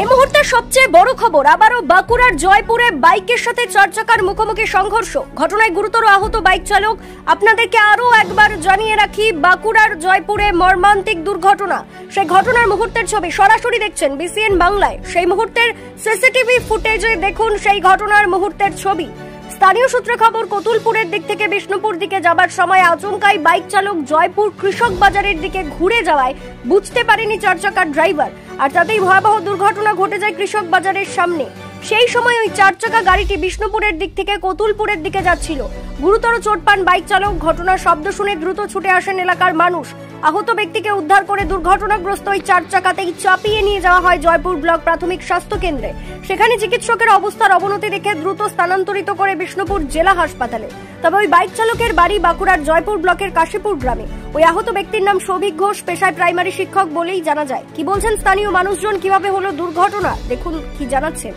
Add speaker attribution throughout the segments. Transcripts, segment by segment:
Speaker 1: এই মুহূর্তে সবচেয়ে বড় খবর, আবারও বাঁকুড়ার জয়পুরে বাইকের সাথে চার চাকার মুখোমুখি সংঘর্ষ। ঘটনায় গুরুতর আহত বাইক চালক। আপনাদেরকে আরো একবার জানিয়ে রাখি, বাঁকুড়ার জয়পুরে মর্মান্তিক দুর্ঘটনা। সেই ঘটনার মুহূর্তের ছবি সরাসরি দেখছেন বিসিএন বাংলায়। সেই মুহূর্তের সিসিটিভি ফুটেজে দেখুন সেই ঘটনার মুহূর্তের ছবি। স্থানীয় সূত্রে খবর, কতুলপুরের দিক থেকে বিষ্ণুপুর দিকে যাবার সময় আচমকাই বাইক চালক জয়পুর কৃষক বাজারের দিকে ঘুরে যাওয়ায় বুঝতে পারেনি চার চাকার ড্রাইভার, আর তাতেই ভয়াবহ দুর্ঘটনা ঘটে যায় কৃষক বাজারের সামনে। সেই সময় ওই চার চাকা গাড়িটি বিষ্ণুপুরের দিক থেকে কতুলপুরের দিকে যাচ্ছিল। গুরুতর চোট পান বাইক চালক। ঘটনার শব্দ শুনে দ্রুত ছুটে আসেন এলাকার মানুষ। আহত ব্যক্তিকে উদ্ধার করে দুর্ঘটনাগ্রস্ত ওই চার চাকাতেই চাপিয়ে নিয়ে যাওয়া হয় জয়পুর ব্লক প্রাথমিক স্বাস্থ্য কেন্দ্রে। সেখানে চিকিৎসকের অবস্থার অবনতি দেখে দ্রুত স্থানান্তরিত করে বিষ্ণুপুর জেলা হাসপাতালে। তবে ওই বাইক চালকের বাড়ি বাঁকুড়ার জয়পুর ব্লকের কাশীপুর গ্রামে। ওই আহত ব্যক্তির নাম সৌভিক ঘোষ, পেশায় প্রাইমারি শিক্ষক বলেই জানা যায়। কি বলছেন স্থানীয় মানুষজন, কিভাবে হলো দুর্ঘটনা, দেখুন কি জানাচ্ছেন।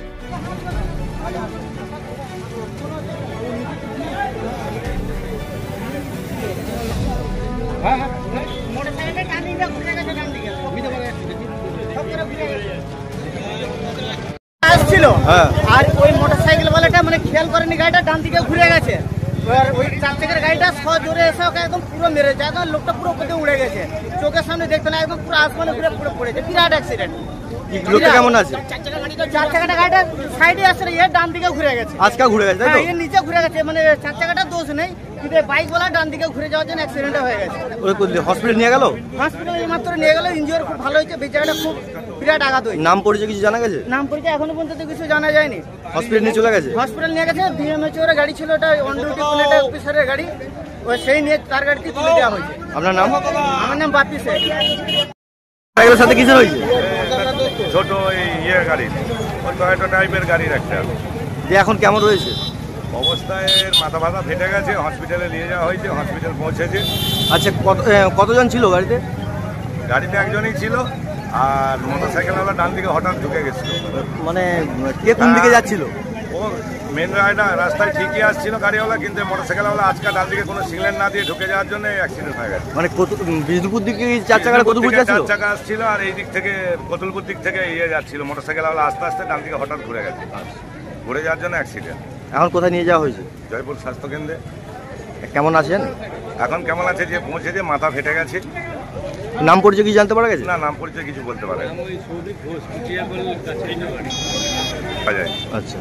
Speaker 2: আসছিল আর ওই মোটরসাইকেল ওয়ালাটা মানে খেয়াল করেনি, গাড়িটা ডান দিকে ঘুরে গেছে। ওই চার চাকার গাড়িটা জোরে এসে ওকে একদম পুরো মেরেছে। একদম লোকটা পুরো উপরে উড়ে গেছে, চোখের সামনে দেখতে না, একদম পুরো আসমানে ঘুরে পুরো পড়েছে। বিরাট অ্যাক্সিডেন্ট।
Speaker 3: লোকটা কেমন আছে?
Speaker 2: চার চাকাটা গাড়িটা সাইডে আসলে এর ডান দিকে ঘুরে গেছে।
Speaker 3: আজকে ঘুরে গেছে, তাই তো?
Speaker 2: এর নিচে ঘুরে গেছে, মানে চার চাকাটা দোষ নেই, কিন্তু বাইক ওয়ালা ডান দিকে ঘুরে যাওয়ার জন্য অ্যাক্সিডেন্ট হয়ে গেছে।
Speaker 3: হসপিটাল নিয়ে গেল?
Speaker 2: হসপিটালে মাত্র নিয়ে গেল, ইনজিওর খুব ভালো হয়েছে। বেচারাটা খুব বিরাট আঘাত হয়েছে।
Speaker 3: নাম পরিচয় কিছু জানা গেছে?
Speaker 2: নাম পরিচয় এখনো পর্যন্ত কিছু জানা যায়নি।
Speaker 3: হসপিটাল নিয়ে চলে গেছে?
Speaker 2: হসপিটাল নিয়ে গেছে। বিএমএচওর গাড়ি ছিল, ওটা অন ডিউটি পুলিশ অফিসারের গাড়ি, ওই সেই নিয়ে তার গাড়িতে তুলে দেওয়া হয়েছে।
Speaker 3: আপনার নাম?
Speaker 2: আমার নাম বাপি শেখ।
Speaker 3: সাইকেলের সাথে কিসের হয়েছে?
Speaker 4: ছোট ইয়ে গাড়ি, ওই টয়োটা টাইপের গাড়ির একটা।
Speaker 3: যে এখন কেমন রয়েছে
Speaker 4: অবস্থায়? মাথা ফাথা ফেটে গেছে, হসপিটালে নিয়ে যাওয়া হয়েছে, হসপিটাল পৌঁছেছে।
Speaker 3: আচ্ছা, কতজন ছিল গাড়িতে?
Speaker 4: গাড়িতে একজনই ছিল, আর মোটরসাইকেলওয়ালা ডান দিকে হঠাৎ ঢুকে গেছিল।
Speaker 3: মানে কে কোন দিকে যাচ্ছিল?
Speaker 4: ও মেন রাস্তায় ঠিকই আসছিল গাড়িওয়ালা, কিন্তু মোটরসাইকেলওয়ালা আজকাল ডান দিকে কোনো সিগন্যাল না দিয়ে ঢুকে যাওয়ার জন্য অ্যাক্সিডেন্ট হয়ে গেছে।
Speaker 3: মানে বিষ্ণুপুর দিকে চার চাকা কতুলপুর যাচ্ছিল?
Speaker 4: চার চাকা আসছিল, আর এই দিক থেকে কতুলপুর দিক থেকে ইয়ে যাচ্ছিল। মোটরসাইকেলওয়ালা আস্তে আস্তে ডান দিকে হঠাৎ ঘুরে গেছে, ঘুরে যাওয়ার জন্য অ্যাক্সিডেন্ট।
Speaker 3: এখন কোথায় নিয়ে যাওয়া হয়েছে?
Speaker 4: জয়পুর স্বাস্থ্য কেন্দ্রে।
Speaker 3: কেমন আছেন
Speaker 4: এখন? কেমন আছে, যে পৌঁছেছে, মাথা ফেটে গেছে।
Speaker 3: নাম পরিচয় কি জানতে পারা গেছে?
Speaker 4: না, নাম পরিচয় কিছু বলতে পারে।
Speaker 3: আচ্ছা।